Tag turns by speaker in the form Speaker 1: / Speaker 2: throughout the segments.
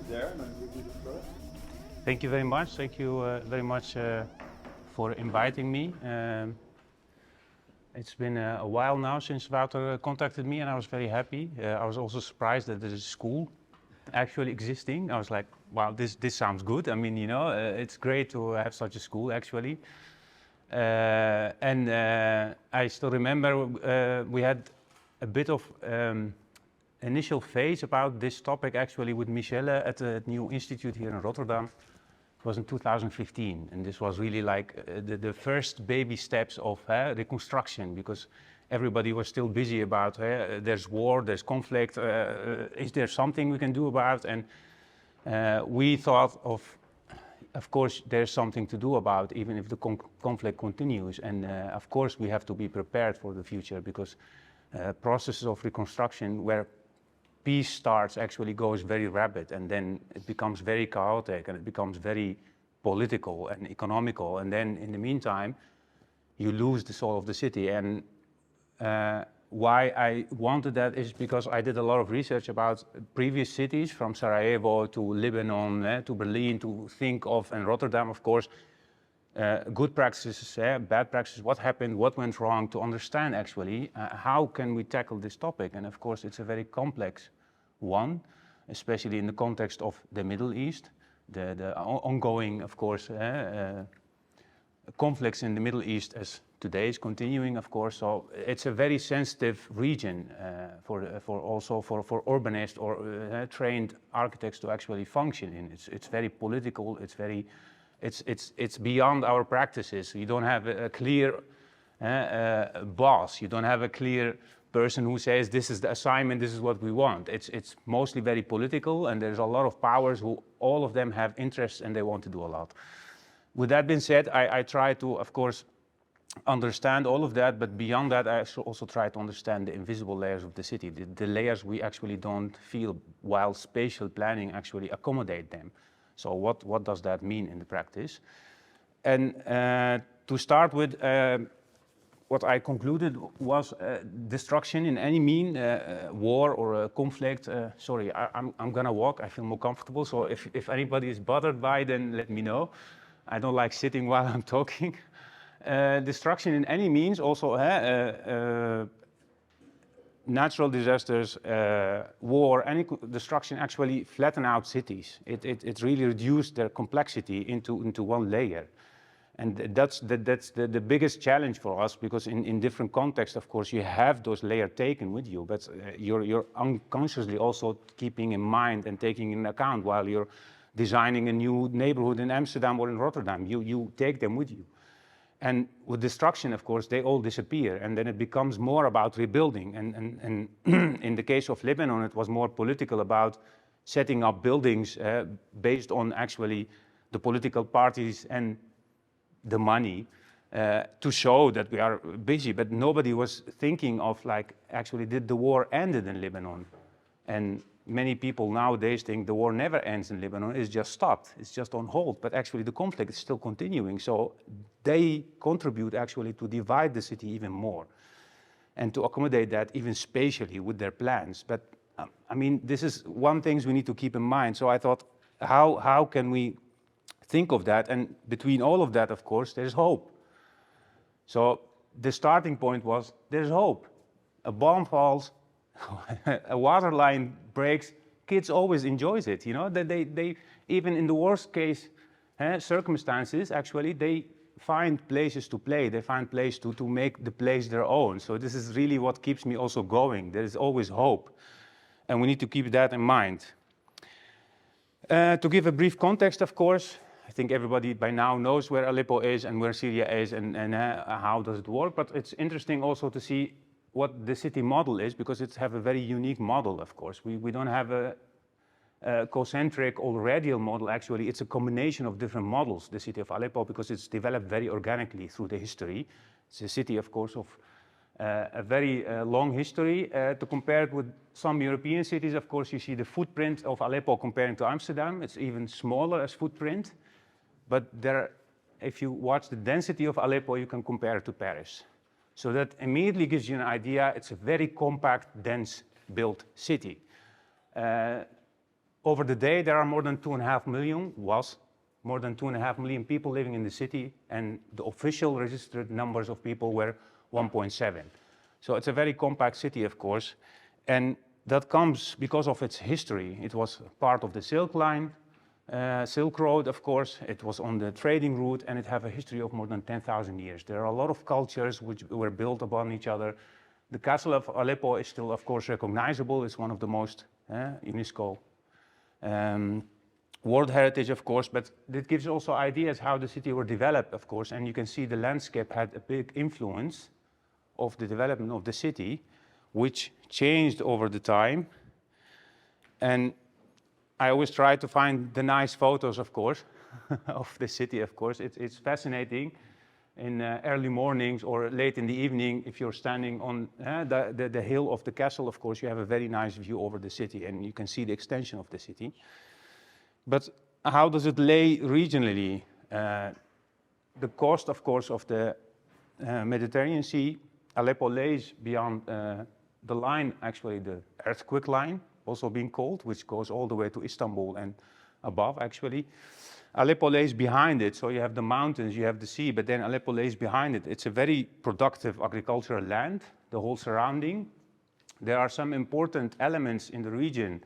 Speaker 1: sit there and I'll give you the floor.
Speaker 2: Thank you very much. Thank you very much for inviting me. It's been a while now since Wouter contacted me, and I was very happy. I was also surprised that there is a school actually existing. I was like, wow, this sounds good. I mean, you know, it's great to have such a school actually. I still remember we had a bit of initial phase about this topic actually with Michelle at the new institute here in Rotterdam. It was in 2015, and this was really like the first baby steps of reconstruction, because everybody was still busy about there's war, there's conflict, is there something we can do about? And we thought of course there's something to do about, even if the conflict continues, and of course we have to be prepared for the future, because processes of reconstruction where peace starts actually goes very rapid, and then it becomes very chaotic, and it becomes very political and economical, and then in the meantime you lose the soul of the city. And why I wanted that is because I did a lot of research about previous cities, from Sarajevo to Lebanon to Berlin to think of, and Rotterdam of course, good practices, bad practices, what happened, what went wrong, to understand actually how can we tackle this topic. And of course it's a very complex one, especially in the context of the Middle East, the ongoing, of course, conflicts in the Middle East as today is continuing, of course. So it's a very sensitive region for urbanists or trained architects to actually function in. It's very political. It's beyond our practices. You don't have a clear boss. You don't have a clear person who says this is the assignment, this is what we want. It's mostly very political, and there's a lot of powers who all of them have interests and they want to do a lot. With that being said, I try to, of course, understand all of that, but beyond that, I also try to understand the invisible layers of the city, the layers we actually don't feel, while spatial planning actually accommodate them. So what does that mean in the practice? And to start with, what I concluded was destruction in any mean, war or conflict. Sorry, I'm gonna walk, I feel more comfortable. So if anybody is bothered by, then let me know. I don't like sitting while I'm talking. Destruction in any means, also natural disasters, war, any destruction actually flatten out cities. It really reduced their complexity into one layer. And that's the biggest challenge for us, because in different contexts, of course, you have those layers taken with you, but you're unconsciously also keeping in mind and taking into account while you're designing a new neighborhood in Amsterdam or in Rotterdam. You take them with you. And with destruction, of course, they all disappear, and then it becomes more about rebuilding. And in the case of Lebanon, it was more political, about setting up buildings based on actually the political parties and the money to show that we are busy. But nobody was thinking of, like, actually, did the war ended in Lebanon? And many people nowadays think the war never ends in Lebanon, it's just stopped, it's just on hold, but actually the conflict is still continuing. So they contribute actually to divide the city even more and to accommodate that even spatially with their plans. But I mean, this is one thing we need to keep in mind. So I thought, how can we think of that? And between all of that, of course, there's hope. So the starting point was, there's hope. A bomb falls, a water line breaks, kids always enjoys it, you know. They even in the worst case circumstances, actually, they find places to play. They find places to make the place their own. So this is really what keeps me also going. There is always hope, and we need to keep that in mind. To give a brief context, of course, I think everybody by now knows where Aleppo is and where Syria is, and how does it work. But it's interesting also to see what the city model is, because it's have a very unique model, of course. We don't have a concentric or radial model. Actually, it's a combination of different models, the city of Aleppo, because it's developed very organically through the history. It's a city, of course, of a very long history. To compare it with some European cities, of course, you see the footprint of Aleppo comparing to Amsterdam. It's even smaller as footprint. But if you watch the density of Aleppo, you can compare it to Paris. So that immediately gives you an idea. It's a very compact, dense built city. over the day, there are more than 2.5 million, was more than 2.5 million people living in the city, and the official registered numbers of people were 1.7. So it's a very compact city, of course, and that comes because of its history. It was part of the Silk Line, Silk Road, of course. It was on the trading route, and it has a history of more than 10,000 years. There are a lot of cultures which were built upon each other. The castle of Aleppo is still, of course, recognizable. It's one of the most UNESCO World Heritage, of course, but it gives also ideas how the city were developed, of course, and you can see the landscape had a big influence of the development of the city, which changed over the time. And I always try to find the nice photos, of course, of the city, of course. It's fascinating in early mornings or late in the evening. If you're standing on the hill of the castle, of course, you have a very nice view over the city, and you can see the extension of the city. But how does it lay regionally? The coast, of course, of the Mediterranean Sea, Aleppo lays beyond the line, actually the earthquake line, also being called, which goes all the way to Istanbul and above, actually. Aleppo lays behind it, so you have the mountains, you have the sea, but then Aleppo lays behind it. It's a very productive agricultural land, the whole surrounding. There are some important elements in the region,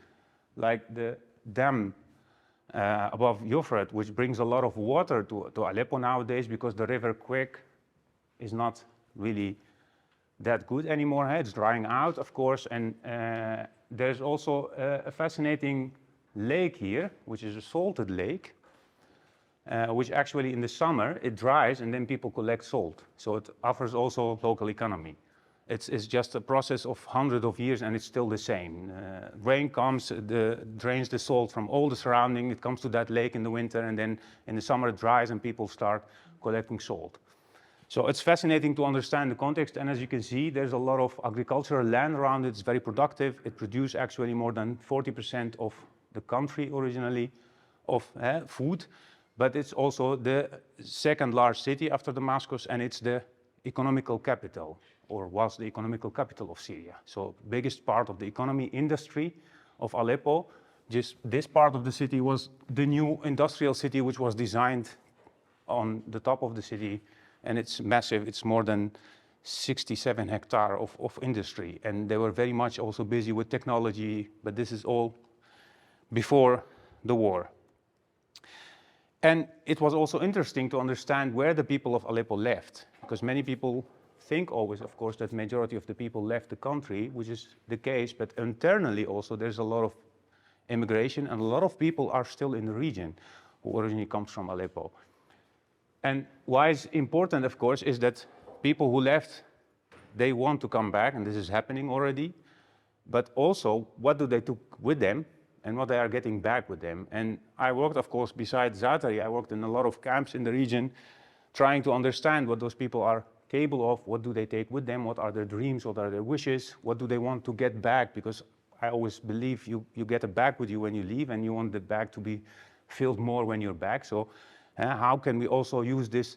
Speaker 2: like the dam above Euphrates, which brings a lot of water to Aleppo nowadays, because the river Quick is not really that good anymore. It's drying out, of course, and there's also a fascinating lake here, which is a salted lake, which actually in the summer it dries and then people collect salt. So it offers also local economy. It's just a process of hundreds of years, and it's still the same. Rain comes, drains the salt from all the surrounding. It comes to that lake in the winter, and then in the summer it dries and people start collecting salt. So it's fascinating to understand the context, and as you can see, there's a lot of agricultural land around it. It's very productive. It produces actually more than 40% of the country originally of food, but it's also the second largest city after Damascus, and it's the economical capital, or was the economical capital of Syria. So biggest part of the economy industry of Aleppo. Just this part of the city was the new industrial city, which was designed on the top of the city, and it's massive. It's more than 67 hectares of industry, and they were very much also busy with technology, but this is all before the war. And it was also interesting to understand where the people of Aleppo left, because many people think always, of course, that majority of the people left the country, which is the case, but internally also there's a lot of immigration, and a lot of people are still in the region who originally comes from Aleppo. And why it's important, of course, is that people who left, they want to come back, and this is happening already, but also what do they take with them and what they are getting back with them. And I worked, of course, besides Zaatari, I worked in a lot of camps in the region, trying to understand what those people are capable of, what do they take with them, what are their dreams, what are their wishes, what do they want to get back, because I always believe you get a bag with you when you leave, and you want the bag to be filled more when you're back. So how can we also use this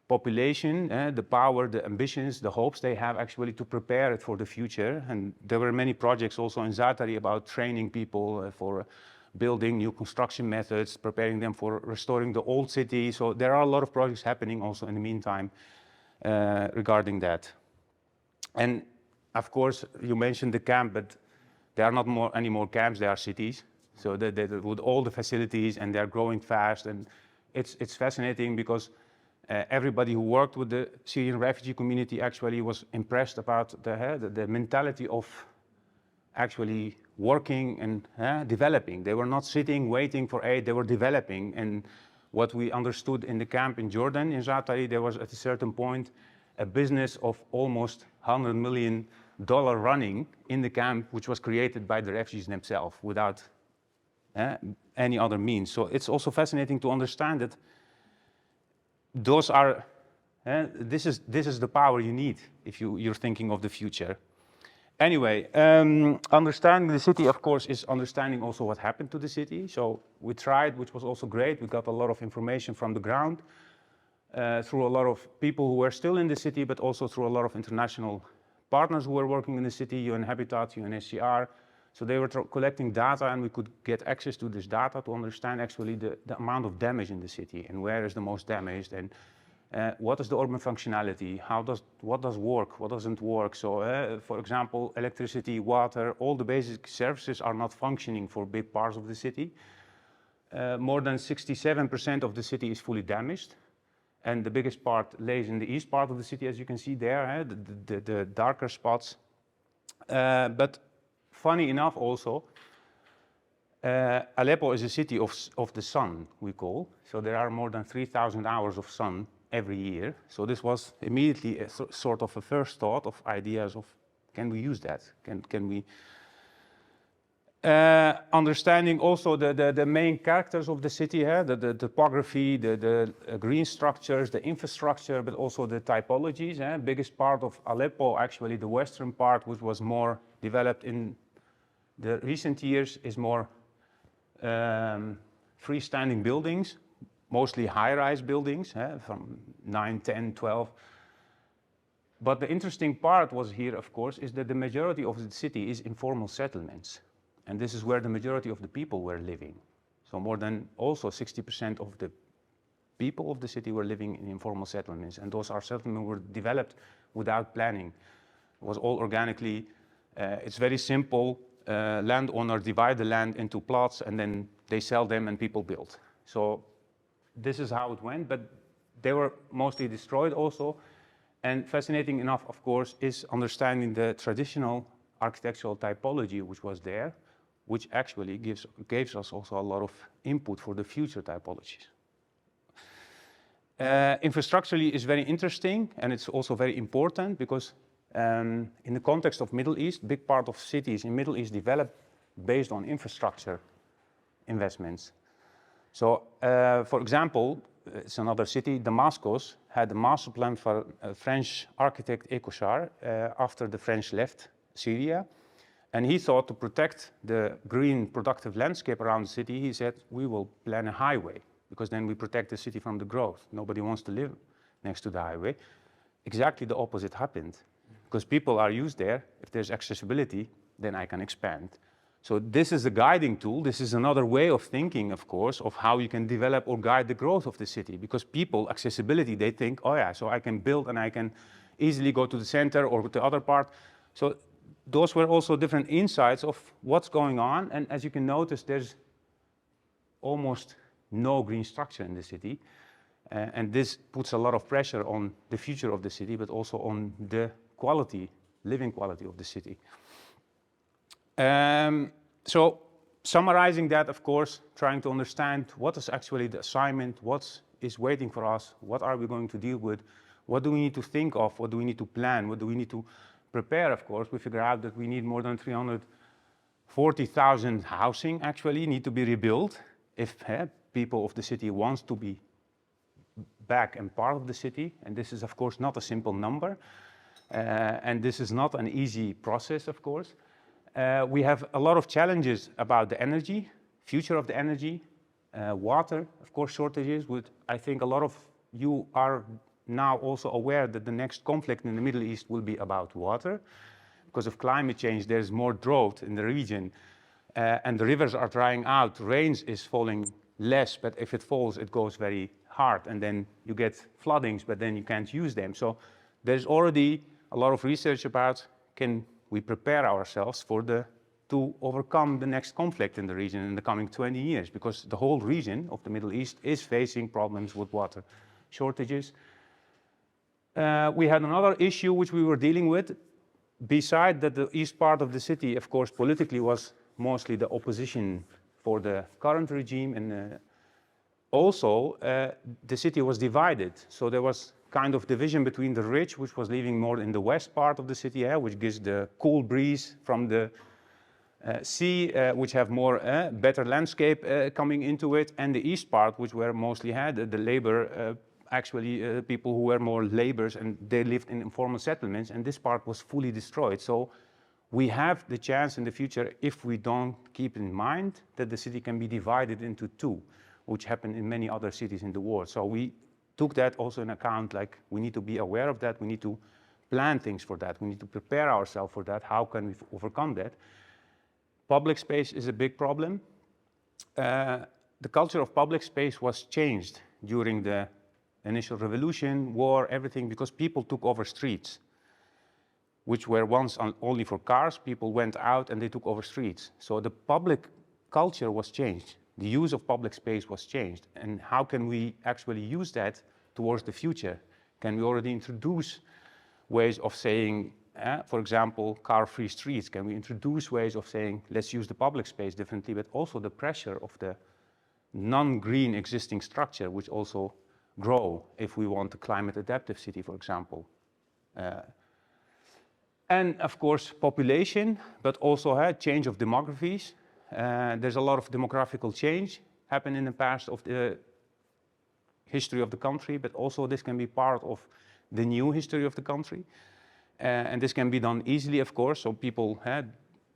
Speaker 2: population, the power, the ambitions, the hopes they have actually to prepare it for the future? And there were many projects also in Zaatari about training people for building new construction methods, preparing them for restoring the old city. So there are a lot of projects happening also in the meantime regarding that. And of course, you mentioned the camp, but there are not any more camps, there are cities. So with all the facilities, and they're growing fast. And it's fascinating because everybody who worked with the Syrian refugee community actually was impressed about the mentality of actually working and developing. They were not sitting, waiting for aid, they were developing. And what we understood in the camp in Jordan, in Zaatari, there was at a certain point a business of almost $100 million running in the camp, which was created by the refugees themselves without any other means. So it's also fascinating to understand that those are, this is the power you need if you're thinking of the future. Anyway, understanding the city, of course, is understanding also what happened to the city. So we tried, which was also great. We got a lot of information from the ground through a lot of people who were still in the city, but also through a lot of international partners who were working in the city, UN Habitat, UNHCR, So they were collecting data, and we could get access to this data to understand actually the amount of damage in the city and where is the most damaged and what is the urban functionality, what does work, what doesn't work. So for example, electricity, water, all the basic services are not functioning for big parts of the city. More than 67% of the city is fully damaged. And the biggest part lays in the east part of the city, as you can see there, the darker spots. But funny enough also, Aleppo is a city of the sun, we call. So there are more than 3,000 hours of sun every year. So this was immediately a sort of a first thought of ideas of, can we use that? Can we... understanding also the main characters of the city, the topography, the green structures, the infrastructure, but also the typologies. Biggest part of Aleppo, actually the western part, which was more developed in the recent years, is more freestanding buildings, mostly high-rise buildings from 9, 10, 12. But the interesting part was here, of course, is that the majority of the city is informal settlements. And this is where the majority of the people were living. So more than also 60% of the people of the city were living in informal settlements. And those settlements were developed without planning. It was all organically. It's very simple. Landowner divide the land into plots and then they sell them and people build. So this is how it went, but they were mostly destroyed also. And fascinating enough, of course, is understanding the traditional architectural typology which was there, which actually gives us also a lot of input for the future typologies. Infrastructurally is very interesting, and it's also very important because in the context of Middle East, big part of cities in Middle East developed based on infrastructure investments. So, for example, it's another city, Damascus, had a master plan for French architect Écochard after the French left Syria. And he thought to protect the green productive landscape around the city, he said, we will plan a highway because then we protect the city from the growth. Nobody wants to live next to the highway. Exactly the opposite happened because people are used there. If there's accessibility, then I can expand. So this is a guiding tool. This is another way of thinking, of course, of how you can develop or guide the growth of the city because people, accessibility, they think, oh yeah, so I can build and I can easily go to the center or to the other part. So those were also different insights of what's going on. And as you can notice, there's almost no green structure in the city. And this puts a lot of pressure on the future of the city, but also on the quality, living quality of the city. So summarizing that, of course, trying to understand what is actually the assignment, what is waiting for us, what are we going to deal with, what do we need to think of, what do we need to plan, what do we need to prepare, of course. We figure out that we need more than 340,000 housing actually need to be rebuilt if people of the city want to be back and part of the city. And this is, of course, not a simple number. And this is not an easy process, of course. We have a lot of challenges about the energy, future of the energy, water, of course, shortages. I think a lot of you are now also aware that the next conflict in the Middle East will be about water. Because of climate change, there's more drought in the region, and the rivers are drying out. Rains is falling less, but if it falls, it goes very hard, and then you get floodings, but then you can't use them. So there's already a lot of research about can we prepare ourselves to overcome the next conflict in the region in the coming 20 years, because the whole region of the Middle East is facing problems with water shortages. We had another issue which we were dealing with. Beside that, the east part of the city, of course, politically was mostly the opposition for the current regime, and also the city was divided. So there was kind of division between the rich, which was living more in the west part of the city, which gives the cool breeze from the sea, which have more better landscape coming into it, and the east part, which were mostly had the labor. Actually, people who were more laborers, and they lived in informal settlements, and this part was fully destroyed. So we have the chance in the future, if we don't keep in mind, that the city can be divided into two, which happened in many other cities in the world. So we took that also in account, like we need to be aware of that, we need to plan things for that, we need to prepare ourselves for that, how can we overcome that? public space is a big problem. The culture of public space was changed during the initial revolution, war, everything, because people took over streets, which were once only for cars. People went out and they took over streets. So the public culture was changed. The use of public space was changed. And how can we actually use that towards the future? Can we already introduce ways of saying, for example, car-free streets? Can we introduce ways of saying, let's use the public space differently, but also the pressure of the non-green existing structure, which also grow if we want a climate adaptive city, for example. And of course, population, but also change of demographies. There's a lot of demographical change happened in the past of the history of the country, but also this can be part of the new history of the country. And this can be done easily, of course, so people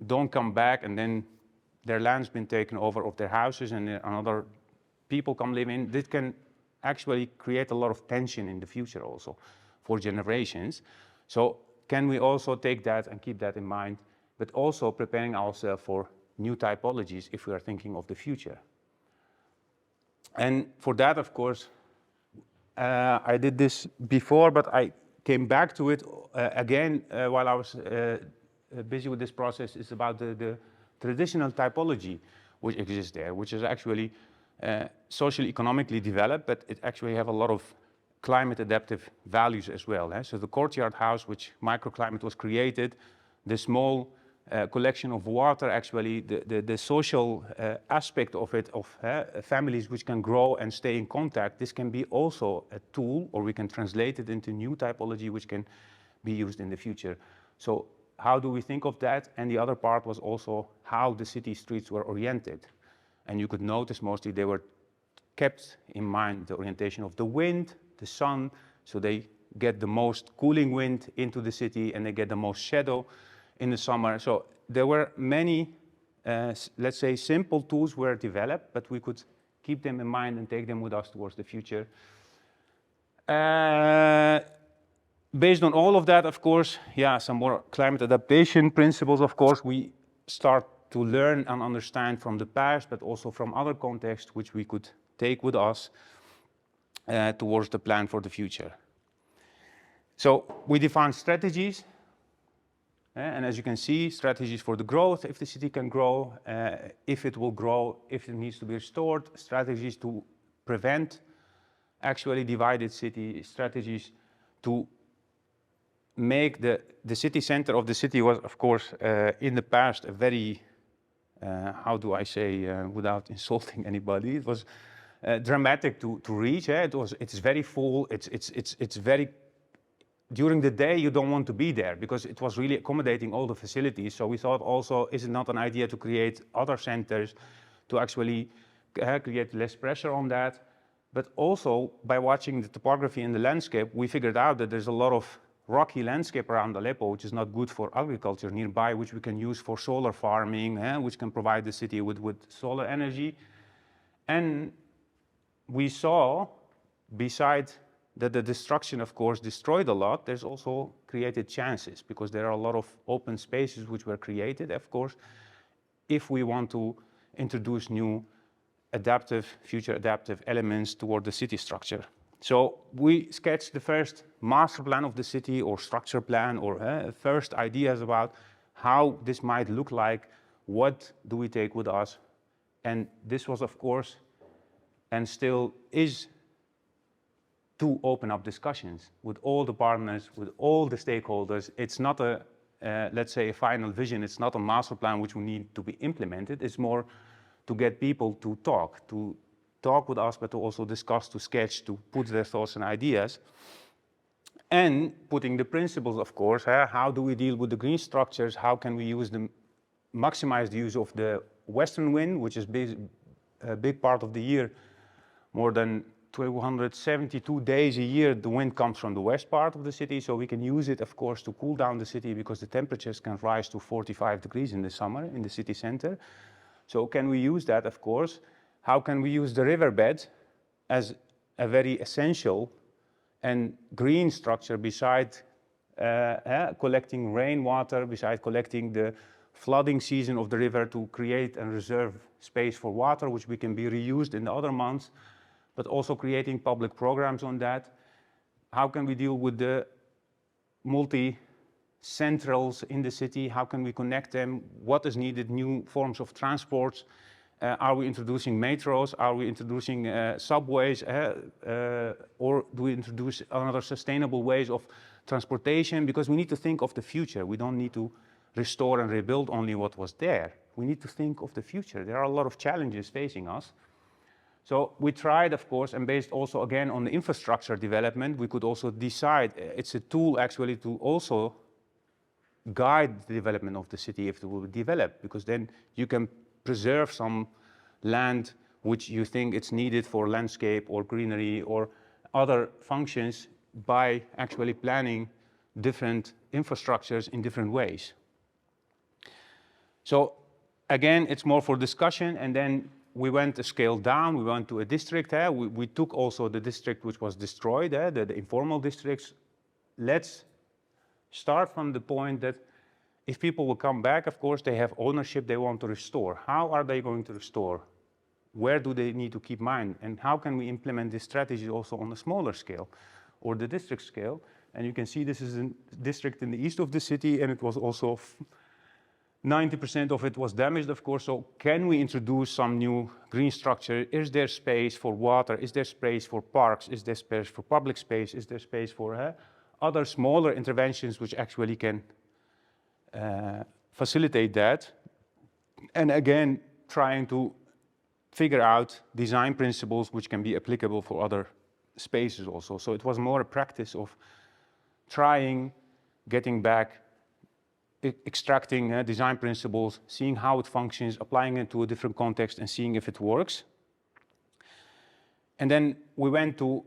Speaker 2: don't come back and then their land's been taken over of their houses and another people come live in. This can actually create a lot of tension in the future also for generations. So can we also take that and keep that in mind, but also preparing ourselves for new typologies if we are thinking of the future. And for that, of course, I did this before, but I came back to it again while I was busy with this process. It's about the traditional typology which exists there, which is actually socially economically developed, but it actually have a lot of climate adaptive values as well. So the courtyard house, which microclimate was created, the small collection of water, actually the social aspect of it, of families which can grow and stay in contact, this can be also a tool, or we can translate it into new typology which can be used in the future. So how do we think of that? And the other part was also how the city streets were oriented. And you could notice mostly they were kept in mind the orientation of the wind, the sun, so they get the most cooling wind into the city and they get the most shadow in the summer. So there were many, let's say, simple tools were developed, but we could keep them in mind and take them with us towards the future. Based on all of that, of course, some more climate adaptation principles, of course, we start to learn and understand from the past, but also from other contexts, which we could take with us towards the plan for the future. So we define strategies, and as you can see, strategies for the growth, if the city can grow, if it will grow, if it needs to be restored, strategies to prevent actually divided city, strategies to make the city center of the city was, of course, in the past a very, how do I say, without insulting anybody, it was dramatic to reach. It's very full. It's very. During the day, you don't want to be there because it was really accommodating all the facilities. So we thought also, is it not an idea to create other centers to actually create less pressure on that? But also by watching the topography and the landscape, we figured out that there's a lot of rocky landscape around Aleppo, which is not good for agriculture nearby, which we can use for solar farming, which can provide the city with solar energy. And we saw, besides that the destruction, of course, destroyed a lot, there's also created chances because there are a lot of open spaces which were created, of course, if we want to introduce new adaptive, future adaptive elements toward the city structure. So we sketched the first master plan of the city or structure plan or first ideas about how this might look like, what do we take with us. And this was, of course, and still is to open up discussions with all the partners, with all the stakeholders. It's not a, let's say, a final vision. It's not a master plan which will need to be implemented. It's more to get people to talk with us, but to also discuss, to sketch, to put their thoughts and ideas. And putting the principles, of course, how do we deal with the green structures? How can we use them, maximize the use of the western wind, which is a big part of the year, more than 272 days a year, the wind comes from the west part of the city, so we can use it, of course, to cool down the city because the temperatures can rise to 45 degrees in the summer in the city center. So can we use that, of course? How can we use the riverbed as a very essential and green structure beside collecting rainwater, beside collecting the flooding season of the river to create and reserve space for water, which we can be reused in the other months, but also creating public programs on that. How can we deal with the multi-centrals in the city? How can we connect them? What is needed? New forms of transport? Are we introducing metros? Are we introducing subways? Or do we introduce other sustainable ways of transportation? Because we need to think of the future. We don't need to restore and rebuild only what was there. We need to think of the future. There are a lot of challenges facing us. So we tried, of course, and based also again on the infrastructure development, we could also decide, it's a tool actually to also guide the development of the city if it will be developed, because then you can preserve some land which you think it's needed for landscape or greenery or other functions by actually planning different infrastructures in different ways. So again, it's more for discussion, and then we went a scale down, we went to a district. We took also the district which was destroyed, the informal districts. Let's start from the point that if people will come back, of course, they have ownership they want to restore. How are they going to restore? Where do they need to keep mind? And how can we implement this strategy also on a smaller scale or the district scale? And you can see this is a district in the east of the city, and it was also 90% of it was damaged, of course. So can we introduce some new green structure? Is there space for water? Is there space for parks? Is there space for public space? Is there space for other smaller interventions which actually can facilitate that? And again, trying to figure out design principles which can be applicable for other spaces also. So it was more a practice of trying, getting back, extracting design principles, seeing how it functions, applying it to a different context and seeing if it works. And then we went to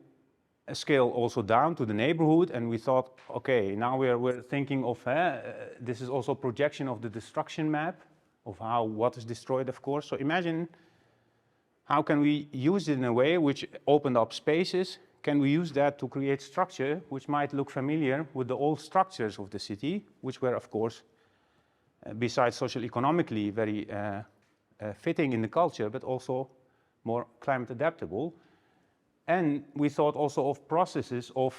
Speaker 2: a scale also down to the neighborhood, and we thought, okay, now we're thinking of, this is also a projection of the destruction map of what is destroyed, of course. So imagine, how can we use it in a way which opened up spaces? Can we use that to create structure which might look familiar with the old structures of the city, which were, of course, besides socio-economically very fitting in the culture, but also more climate adaptable? And we thought also of processes of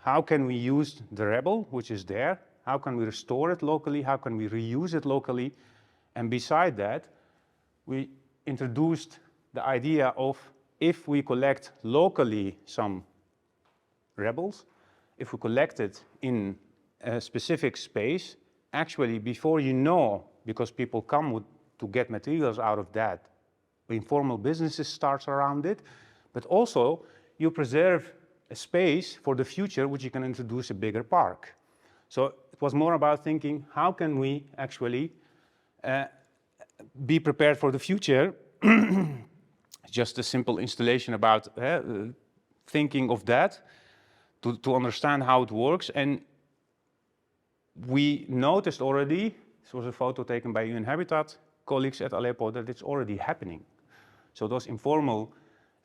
Speaker 2: how can we use the rebel, which is there, how can we restore it locally, how can we reuse it locally? And beside that, we introduced the idea of, if we collect locally some rebels, if we collect it in a specific space, actually before you know, because people come to get materials out of that, informal businesses starts around it, but also you preserve a space for the future which you can introduce a bigger park. So it was more about thinking, how can we actually be prepared for the future? Just a simple installation about thinking of that to understand how it works. And we noticed already, this was a photo taken by UN Habitat colleagues at Aleppo, that it's already happening. So those informal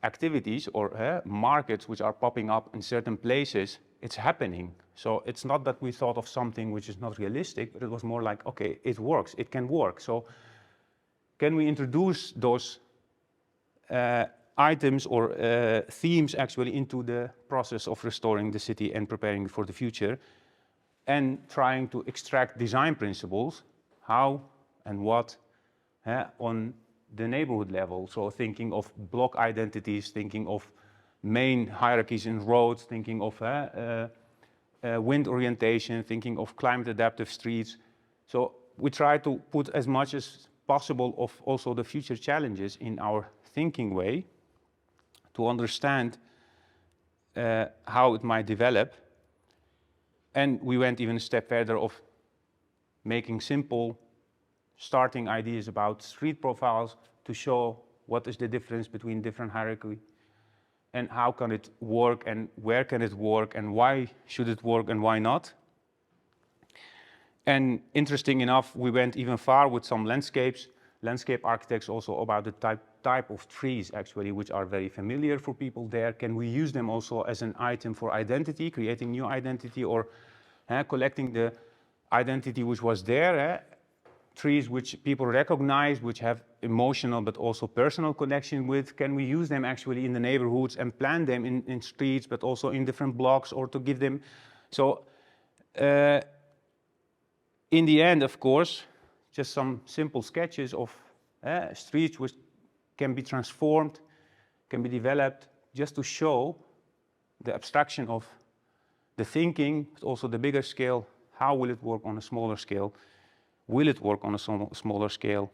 Speaker 2: activities or markets which are popping up in certain places, it's happening. So it's not that we thought of something which is not realistic, but it was more like, okay, it works, it can work. So can we introduce those items or themes actually into the process of restoring the city and preparing for the future, and trying to extract design principles, how and what on the neighborhood level. So thinking of block identities, thinking of main hierarchies in roads, thinking of wind orientation, thinking of climate adaptive streets. So we try to put as much as possible of also the future challenges in our thinking way to understand how it might develop. And we went even a step further of making simple starting ideas about street profiles to show what is the difference between different hierarchy and how can it work and where can it work and why should it work and why not. And interesting enough, we went even far with some landscape architects also about the type of trees actually which are very familiar for people there. Can we use them also as an item for identity, creating new identity, or collecting the identity which was there trees which people recognize, which have emotional but also personal connection with? Can we use them actually in the neighborhoods and plant them in streets, but also in different blocks, or to give them? So in the end, of course, just some simple sketches of streets which can be transformed, can be developed, just to show the abstraction of the thinking, but also the bigger scale. How will it work on a smaller scale? Will it work on a smaller scale?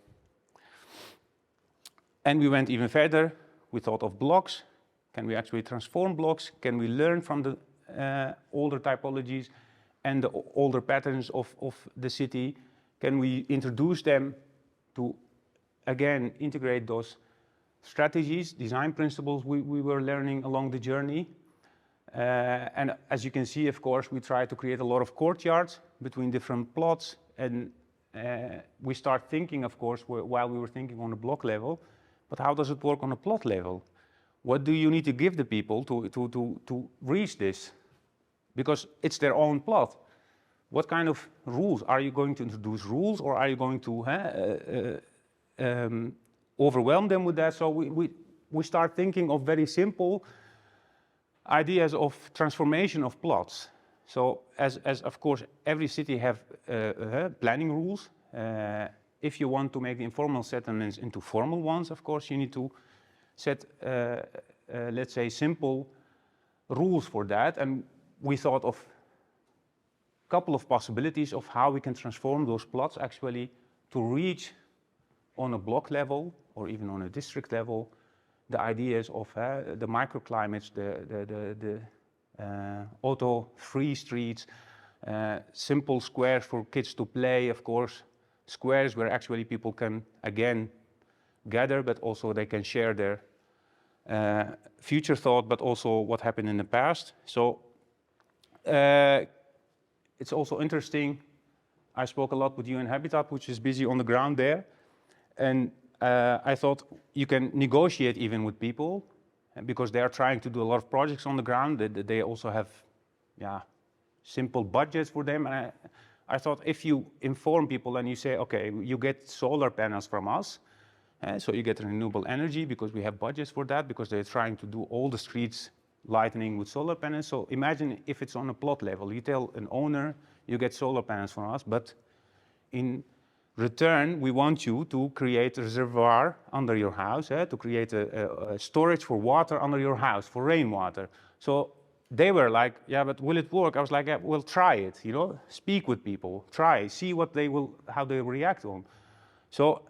Speaker 2: And we went even further. We thought of blocks. Can we actually transform blocks? Can we learn from the older typologies and the older patterns of the city? Can we introduce them to, again, integrate those strategies, design principles we were learning along the journey? And as you can see, of course, we try to create a lot of courtyards between different plots. And we start thinking, of course, while we were thinking on a block level, but how does it work on a plot level? What do you need to give the people to reach this? Because it's their own plot. What kind of rules? Are you going to introduce rules, or are you going to overwhelm them with that? So we start thinking of very simple ideas of transformation of plots. So as of course every city have planning rules. If you want to make the informal settlements into formal ones, of course you need to set let's say simple rules for that. And we thought of a couple of possibilities of how we can transform those plots actually to reach on a block level or even on a district level the ideas of the microclimates, the auto-free streets, simple squares for kids to play, of course, squares where actually people can, again, gather, but also they can share their future thought, but also what happened in the past. So it's also interesting. I spoke a lot with UN Habitat, which is busy on the ground there. And I thought you can negotiate even with people, because they are trying to do a lot of projects on the ground. They also have simple budgets for them. And I thought if you inform people and you say, okay, you get solar panels from us, so you get renewable energy because we have budgets for that, because they're trying to do all the streets lightening with solar panels. So imagine if it's on a plot level. You tell an owner, you get solar panels from us, but in return, we want you to create a reservoir under your house, to create a storage for water under your house, for rainwater. So they were like, yeah, but will it work? I was like, yeah, well, try it, you know, speak with people, try, see what they will, how they react on. So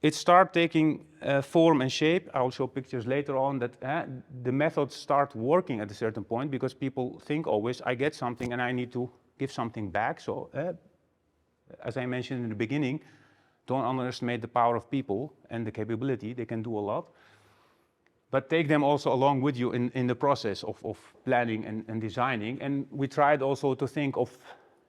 Speaker 2: it started taking form and shape. I'll show pictures later on that the methods start working at a certain point, because people think always, I get something and I need to give something back. So as I mentioned in the beginning, don't underestimate the power of people and the capability. They can do a lot. But take them also along with you in the process of planning and designing. And we tried also to think of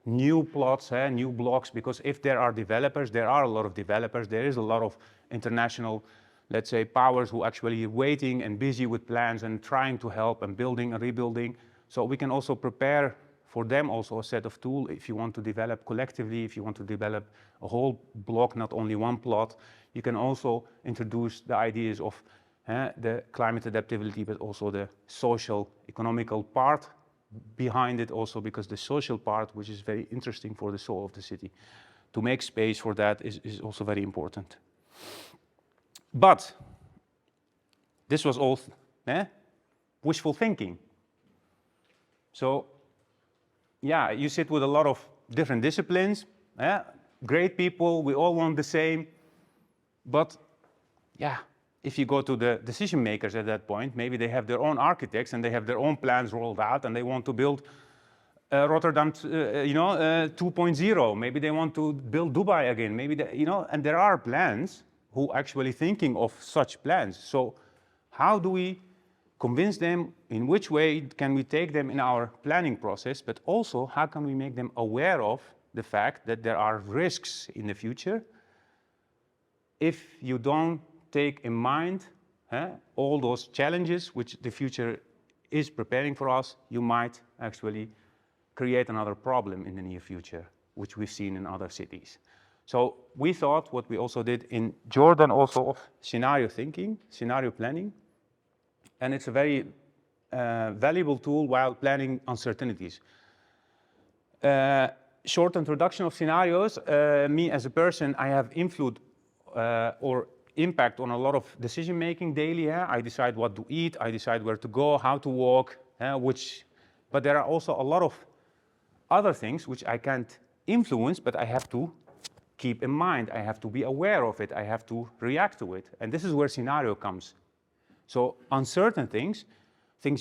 Speaker 2: new plots, new blocks, because if there are developers, there are a lot of developers, there is a lot of international, let's say, powers who actually are waiting and busy with plans and trying to help and building and rebuilding. So we can also prepare for them also a set of tools if you want to develop collectively, if you want to develop a whole block, not only one plot. You can also introduce the ideas of the climate adaptability, but also the social, economical part behind it also, because the social part, which is very interesting for the soul of the city, to make space for that is also very important. But this was all wishful thinking. So yeah, you sit with a lot of different disciplines, great people, we all want the same, but yeah, if you go to the decision makers at that point, maybe they have their own architects and they have their own plans rolled out and they want to build Rotterdam, 2.0. Maybe they want to build Dubai again. Maybe they, and there are plans who actually thinking of such plans. So how do we convince them? In which way can we take them in our planning process? But also, how can we make them aware of the fact that there are risks in the future if you don't take in mind all those challenges which the future is preparing for us? You might actually create another problem in the near future, which we've seen in other cities. So we thought what we also did in Jordan also of scenario thinking, scenario planning, and it's a very valuable tool while planning uncertainties. Short introduction of scenarios. Me as a person, I have influence or impact on a lot of decision making daily. Yeah? I decide what to eat, I decide where to go, how to walk, but there are also a lot of other things which I can't influence, but I have to keep in mind. I have to be aware of it. I have to react to it. And this is where scenario comes. So uncertain things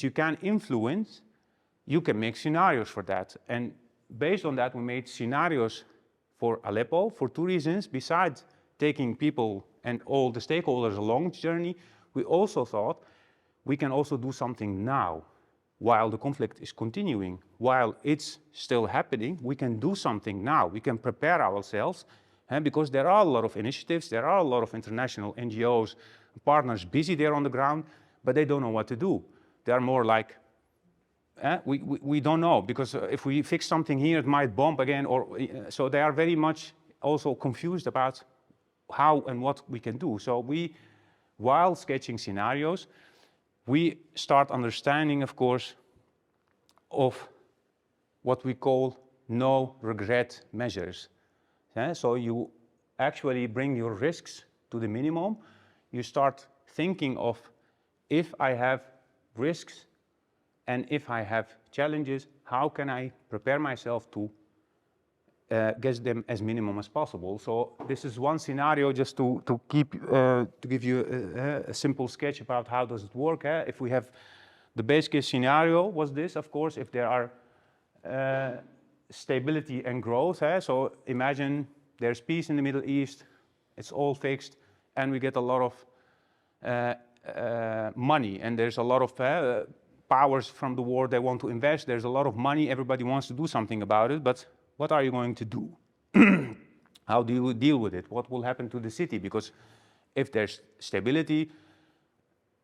Speaker 2: you can influence, you can make scenarios for that. And based on that, we made scenarios for Aleppo for two reasons. Besides taking people and all the stakeholders along the journey, we also thought we can also do something now. While the conflict is continuing, while it's still happening, we can do something now. We can prepare ourselves, because there are a lot of initiatives, there are a lot of international NGOs, partners busy there on the ground, but they don't know what to do. They're more like, we don't know, because if we fix something here, it might bomb again, so they are very much also confused about how and what we can do. So while sketching scenarios, we start understanding, of course, of what we call no regret measures. So you actually bring your risks to the minimum. You start thinking of, if I have risks and if I have challenges, how can I prepare myself to get them as minimum as possible? So this is one scenario just to give you a simple sketch about how does it work. If we have the base case scenario was this, of course, if there are stability and growth. So imagine there's peace in the Middle East, it's all fixed, and we get a lot of money, and there's a lot of powers from the war they want to invest. There's a lot of money, everybody wants to do something about it, but what are you going to do? How do you deal with it? What will happen to the city? Because if there's stability,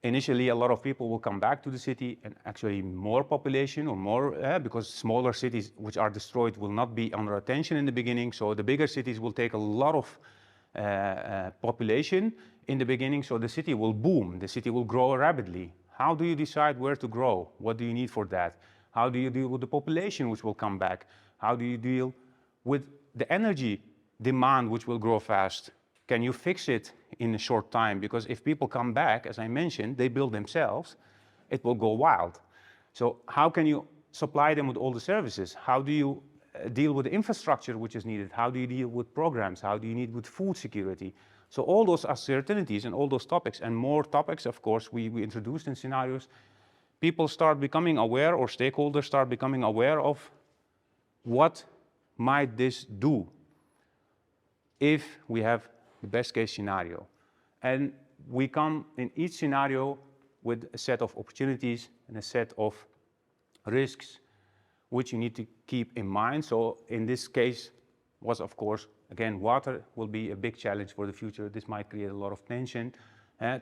Speaker 2: initially a lot of people will come back to the city, and actually more population or more, because smaller cities which are destroyed will not be under attention in the beginning. So the bigger cities will take a lot of population in the beginning, so the city will boom, the city will grow rapidly. How do you decide where to grow? What do you need for that? How do you deal with the population which will come back? How do you deal with the energy demand which will grow fast? Can you fix it in a short time? Because if people come back, as I mentioned, they build themselves, it will go wild. So how can you supply them with all the services? How do you deal with the infrastructure which is needed? How do you deal with programs? How do you deal with food security? So all those uncertainties and all those topics, and more topics, of course, we introduced in scenarios, people start becoming aware, or stakeholders start becoming aware of what might this do if we have the best case scenario. And we come in each scenario with a set of opportunities and a set of risks which you need to keep in mind. So in this case was, of course, again, water will be a big challenge for the future. This might create a lot of tension.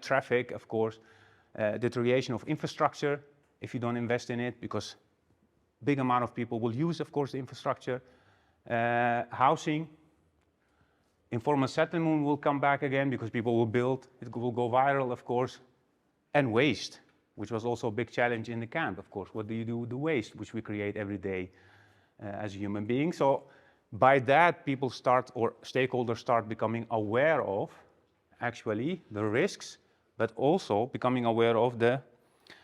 Speaker 2: Traffic, of course, deterioration of infrastructure if you don't invest in it, because big amount of people will use, of course, the infrastructure. Housing, informal settlement will come back again because people will build, it will go viral, of course. And waste, which was also a big challenge in the camp, of course. What do you do with the waste, which we create every day as a human being? So by that, people start, or stakeholders start becoming aware of actually the risks, but also becoming aware of the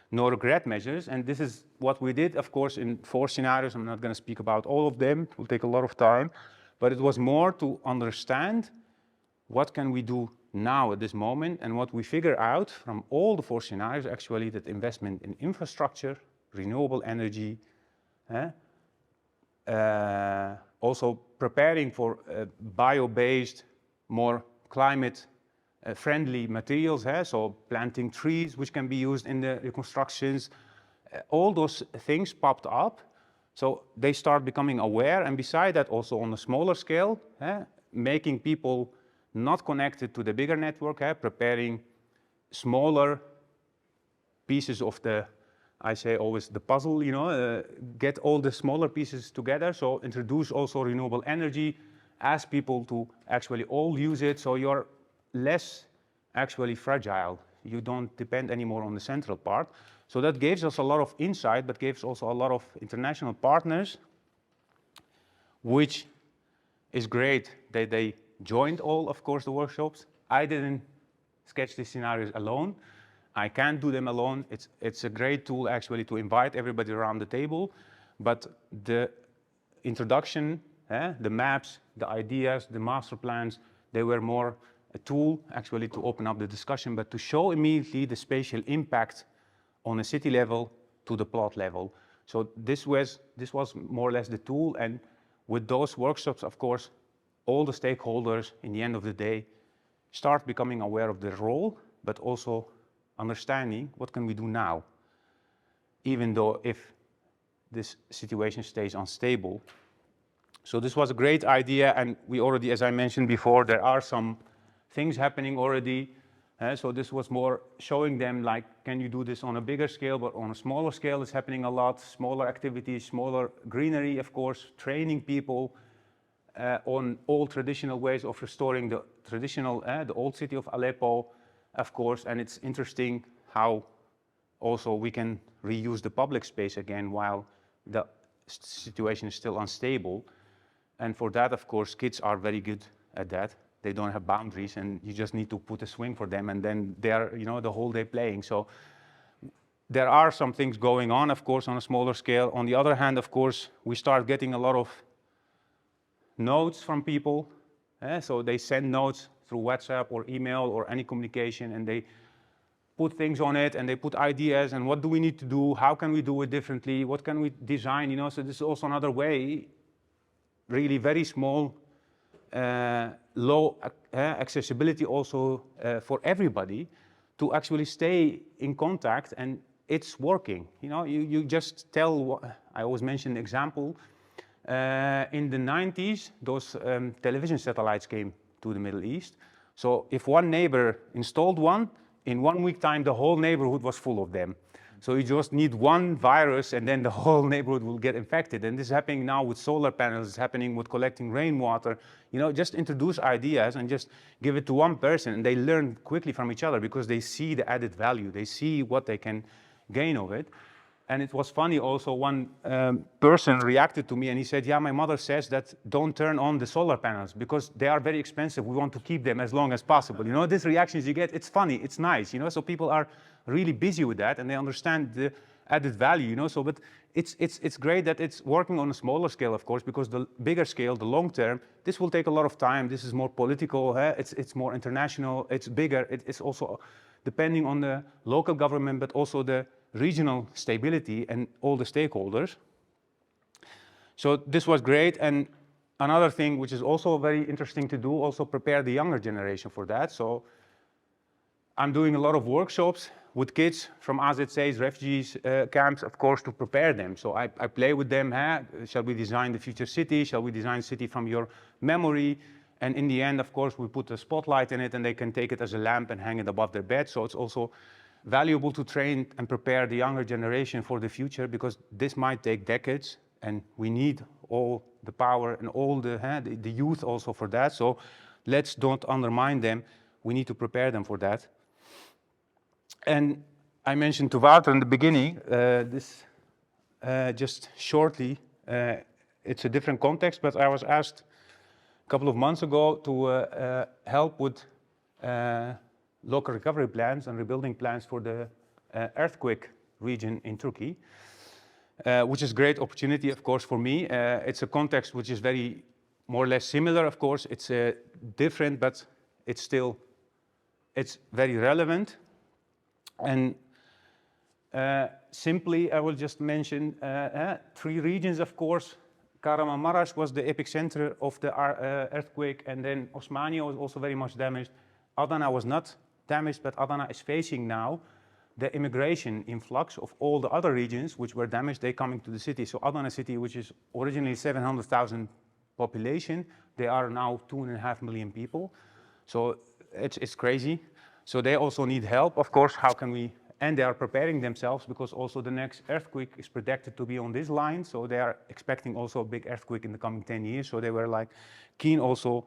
Speaker 2: no regret measures. And this is what we did, of course, in 4 scenarios. I'm not going to speak about all of them. It will take a lot of time. But it was more to understand what can we do now at this moment, and what we figure out from all the 4 scenarios, actually, that investment in infrastructure, renewable energy, also preparing for bio-based, more climate-friendly materials, so planting trees which can be used in the reconstructions, all those things popped up. So they start becoming aware, and beside that also on a smaller scale, making people not connected to the bigger network, preparing smaller pieces of the, I say always the puzzle, get all the smaller pieces together. So introduce also renewable energy, ask people to actually all use it, so you're less actually fragile. You don't depend anymore on the central part. So that gives us a lot of insight, but gives also a lot of international partners, which is great that they joined all, of course, the workshops. I didn't sketch these scenarios alone. I can't do them alone. It's a great tool actually to invite everybody around the table, but the introduction, the maps, the ideas, the master plans, they were more a tool actually to open up the discussion, but to show immediately the spatial impact on a city level to the plot level. So this was more or less the tool, and with those workshops, of course, all the stakeholders in the end of the day start becoming aware of their role, but also understanding what can we do now, even though if this situation stays unstable. So this was a great idea, and we already, as I mentioned before, there are some things happening already. So this was more showing them, like, can you do this on a bigger scale, but on a smaller scale it's happening a lot, smaller activities, smaller greenery, of course, training people on all traditional ways of restoring the traditional, the old city of Aleppo, of course, and it's interesting how also we can reuse the public space again while the situation is still unstable. And for that, of course, kids are very good at that. They don't have boundaries, and you just need to put a swing for them, and then they're, the whole day playing. So there are some things going on, of course, on a smaller scale. On the other hand, of course, we start getting a lot of notes from people. So they send notes through WhatsApp or email or any communication, and they put things on it, and they put ideas, and what do we need to do? How can we do it differently? What can we design? So this is also another way, really very small, low accessibility also for everybody to actually stay in contact, and it's working. You just tell, I always mention the example, in the 90s, those television satellites came to the Middle East. So if one neighbor installed one, in 1 week time, the whole neighborhood was full of them. So you just need one virus, and then the whole neighborhood will get infected. And this is happening now with solar panels, it's happening with collecting rainwater. Just introduce ideas and just give it to one person, and they learn quickly from each other because they see the added value. They see what they can gain of it. And it was funny also, one person reacted to me and he said, yeah, my mother says that don't turn on the solar panels because they are very expensive. We want to keep them as long as possible. These reactions you get, it's funny, it's nice, so people are really busy with that and they understand the added value, but it's great that it's working on a smaller scale, of course, because the bigger scale, the long term, this will take a lot of time. This is more political, it's more international, it's bigger. It's also depending on the local government, but also the regional stability and all the stakeholders. So this was great. And another thing which is also very interesting to do, also prepare the younger generation for that. So I'm doing a lot of workshops with kids from AZC's, refugees camps, of course, to prepare them. So I play with them. Shall we design the future city? Shall we design a city from your memory? And in the end, of course, we put a spotlight in it and they can take it as a lamp and hang it above their bed. So it's also valuable to train and prepare the younger generation for the future, because this might take decades and we need all the power and all the youth also for that. So let's don't undermine them. We need to prepare them for that. And I mentioned to Wouter in the beginning, this just shortly, it's a different context, but I was asked a couple of months ago to help with local recovery plans and rebuilding plans for the earthquake region in Turkey, which is a great opportunity, of course, for me. It's a context which is very more or less similar, of course. It's different, but it's very relevant. And simply, I will just mention 3 regions, of course. Kahramanmaraş was the epicenter of the earthquake, and then Osmaniye was also very much damaged. Adana was not damaged, but Adana is facing now the immigration influx of all the other regions which were damaged. They're coming to the city. So Adana city, which is originally 700,000 population, they are now 2.5 million people. So it's crazy. So they also need help, of course. How can we and they are preparing themselves because also the next earthquake is predicted to be on this line. So they are expecting also a big earthquake in the coming 10 years. So they were like keen also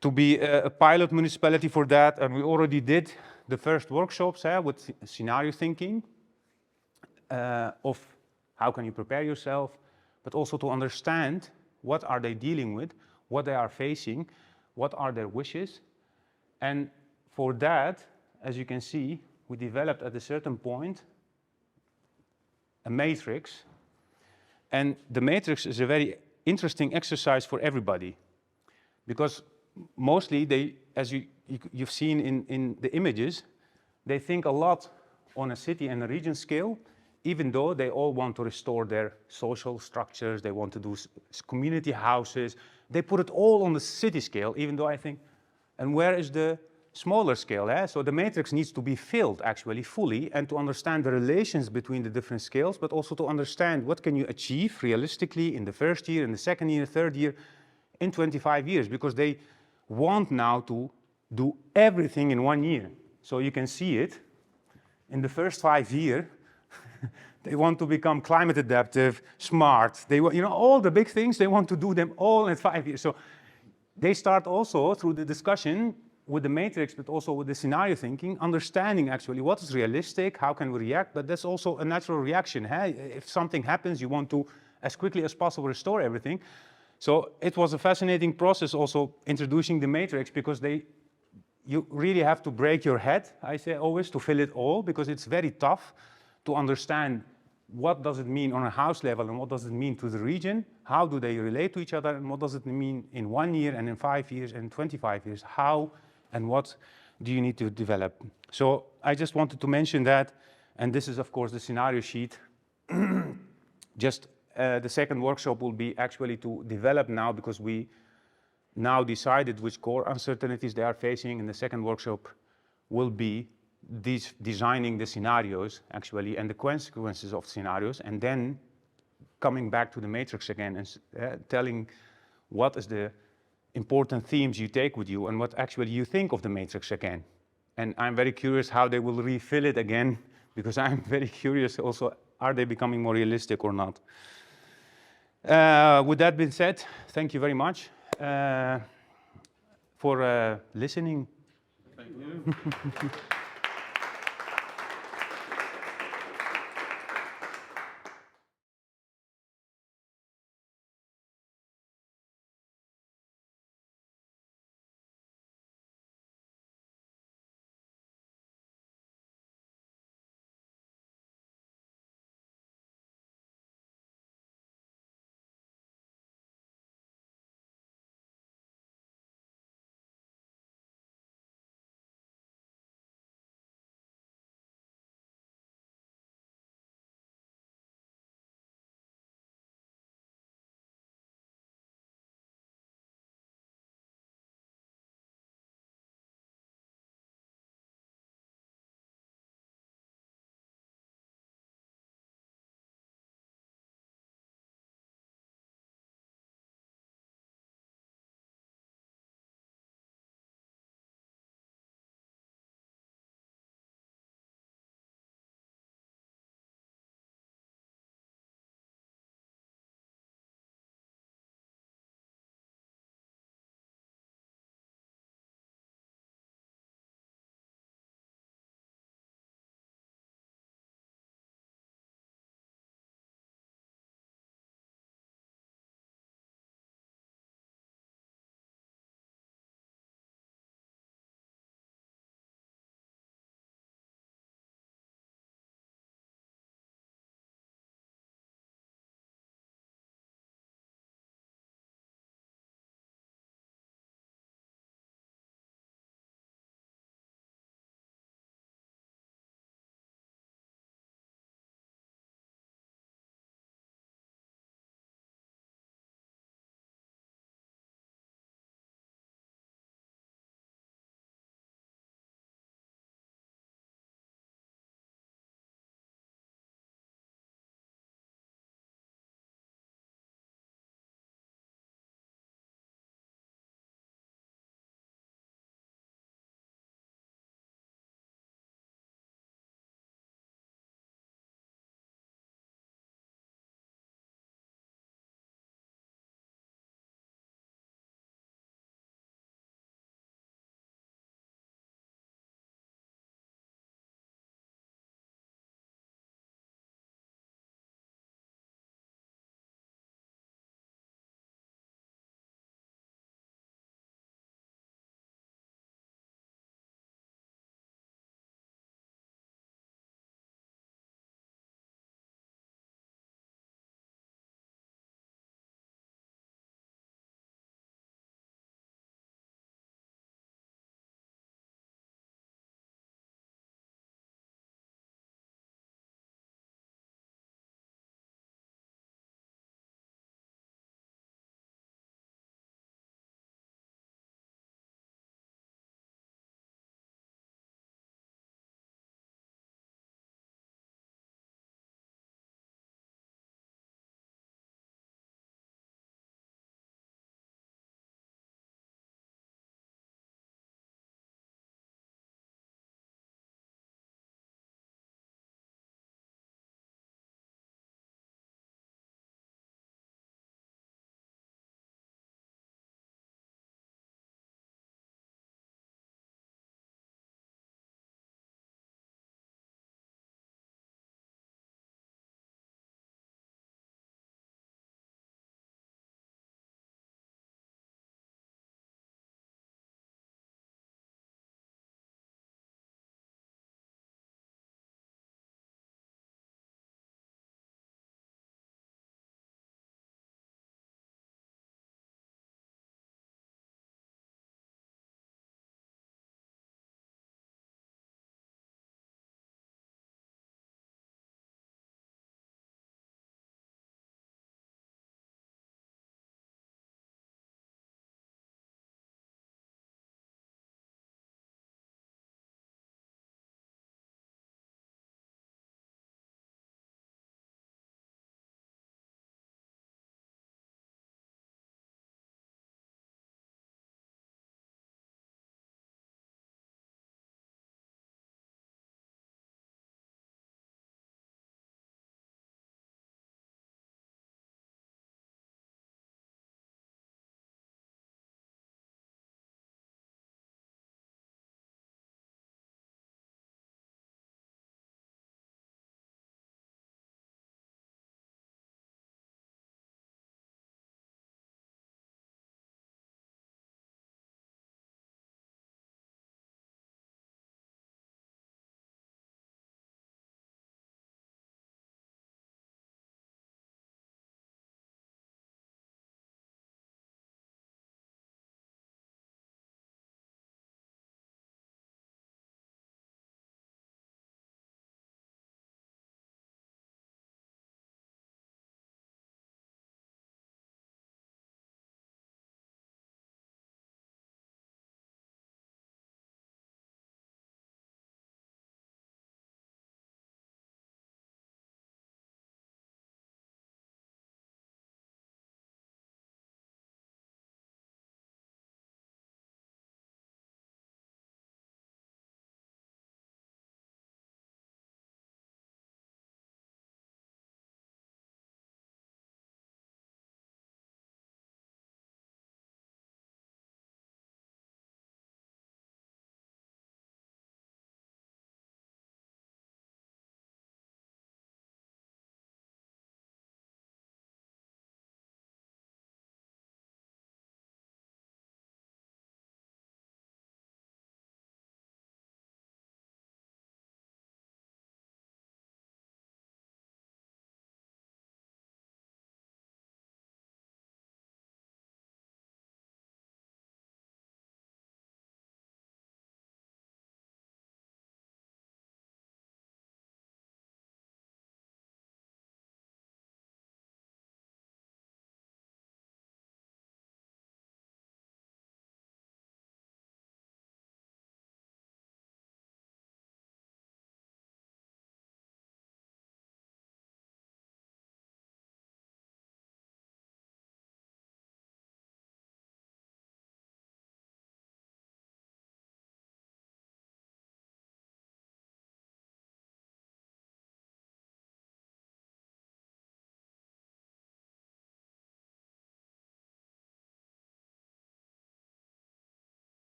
Speaker 2: to be a pilot municipality for that. And we already did the first workshops with scenario thinking of how can you prepare yourself, but also to understand what are they dealing with, what they are facing, what are their wishes. And for that, as you can see, we developed at a certain point a matrix. And the matrix is a very interesting exercise for everybody, because mostly they, as you've seen in the images, they think a lot on a city and a region scale, even though they all want to restore their social structures, they want to do community houses. They put it all on the city scale, even though I think, and where is the smaller scale? So the matrix needs to be filled actually fully, and to understand the relations between the different scales, but also to understand what can you achieve realistically in the first year, in the second year, third year, in 25 years, because they want now to do everything in 1 year. So you can see it in the first 5 years. They want to become climate adaptive, smart. They want, all the big things, they want to do them all in 5 years. So they start also through the discussion with the matrix, but also with the scenario thinking, understanding actually what is realistic, how can we react, but that's also a natural reaction. If something happens, you want to, as quickly as possible, restore everything. So it was a fascinating process also introducing the matrix, because you really have to break your head, I say always, to fill it all, because it's very tough to understand what does it mean on a house level and what does it mean to the region, how do they relate to each other, and what does it mean in 1 year and in 5 years and 25 years, how and what do you need to develop. So I just wanted to mention that, and this is of course the scenario sheet. Just the second workshop will be actually to develop now, because we now decided which core uncertainties they are facing, and the second workshop will be designing the scenarios actually and the consequences of scenarios, and then coming back to the matrix again and telling what is the important themes you take with you and what actually you think of the matrix again. And I'm very curious how they will refill it again, because I'm very curious also, are they becoming more realistic or not? With that being said, thank you very much for listening.
Speaker 1: Thank you.